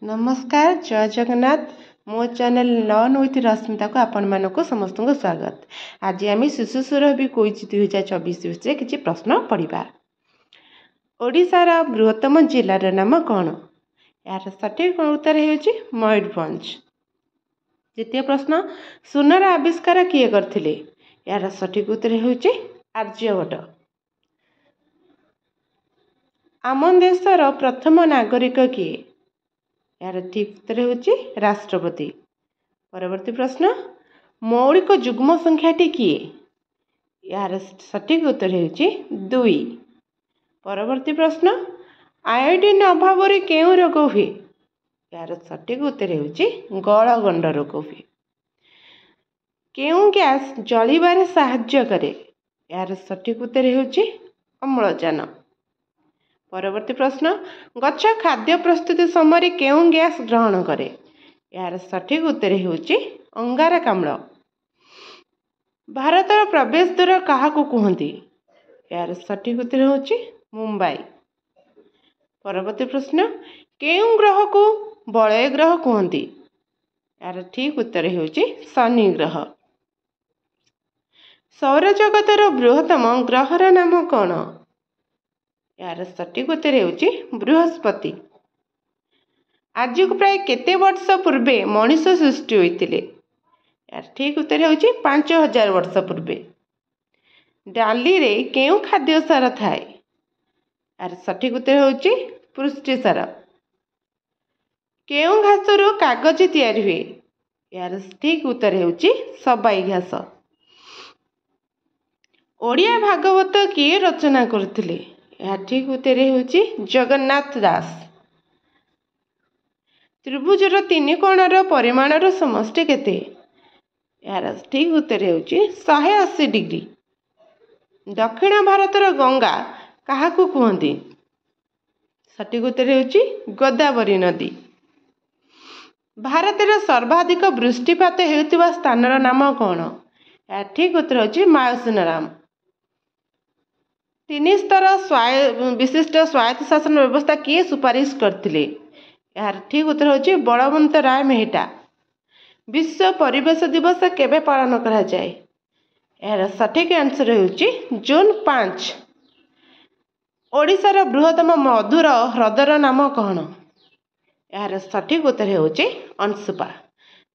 नमस्कार जय जगन्नाथ मो चैनल लर्न विथ रश्मिता को आपण मानक समस्त को स्वागत। आज आम शिशु सुरभि क्विज 2024 विषय किसी प्रश्न पढ़ा। ओडिशार बृहत्तम जिलार नाम कौन? यार सठिक उत्तर है मयूरभंज। द्वितीय प्रश्न, सुनर आविष्कार किए करथिले? यार सठिक उत्तर है आर्यभट्ट। आम देशर प्रथम नागरिक किए? यार ठीक उत्तर होची राष्ट्रपति। परवर्ती प्रश्न, मौलिक युग्म संख्याटी किए? यार सठिक उत्तर होची 2। परवर्ती प्रश्न, आयोडीन अभाव केउं रोग हुए? यार सठिक उत्तर होची गलगंड रोग हुए। केउं गैस जलिबारे साहाय्य करे? यार सठिक उत्तर होची अम्लजान। परवर्ती प्रश्न, गच्छ खाद्य प्रस्तुति समय केउं गैस ग्रहण करे? यार सठिक उत्तर होची अंगारकाम्ल। भारतर प्रवेश द्वार काहाकू कहती? यार सठिक उत्तर होची मुंबई। परवर्ती प्रश्न, केउं ग्रह को बलय ग्रह कहती? यार ठीक उत्तर होची शनि ग्रह। सौरजगतर बृहत्तम ग्रहर नाम कौन? यार सठिक उत्तर होची बृहस्पति। आज को प्राय केते वर्ष पूर्वे मनुष्य सृष्टि होइतिले? यार ठीक उत्तर होची 5000 वर्ष पूर्वे। डाली रे केउं खाद्य सार थाए? यार सठिक उत्तर होची पुष्टि सार। केउं घासरू कागज तैयारी हुए? यार ठीक उत्तर होची सबाई घास। ओडिया भागवत किए रचना करथिले? यार ठीक उत्तर होची जगन्नाथ दास। त्रिभुजर 3 कोणर परिमाणर समष्टि केते? यार ठीक उत्तर होची 180 डिग्री। दक्षिण भारतर गंगा काहाकू कहती? सठिक उत्तर होची गोदावरी नदी। भारतर सर्वाधिक वृष्टिपात हेउतिबा स्थानर नाम कौन? यार ठीक उत्तर होची मायूसिनराम। 3 स्तर विशिष्ट स्वायत्त शासन व्यवस्था किए सुपारिश करथिले? यार ठीक उत्तर होची बलवंत राय मेहटा। विश्व परिवेश दिवस केबे पालन करा जाए? यार सठिक आंसर होची जून 5। ओडिशार बृहत्तम मधुर ह्रदर नाम कौन? यार सठिक उत्तर होची अंशुपा।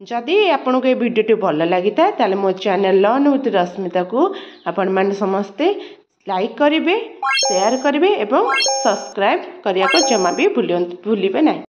जदि आपको ये वीडियो भल लगी था मो चैनल लर्न विथ रश्मिता को आपण मैंने समस्ते लाइक करेंगे, शेयर करेंगे और सब्सक्राइब करने को जमा भी भूलिबे नहीं।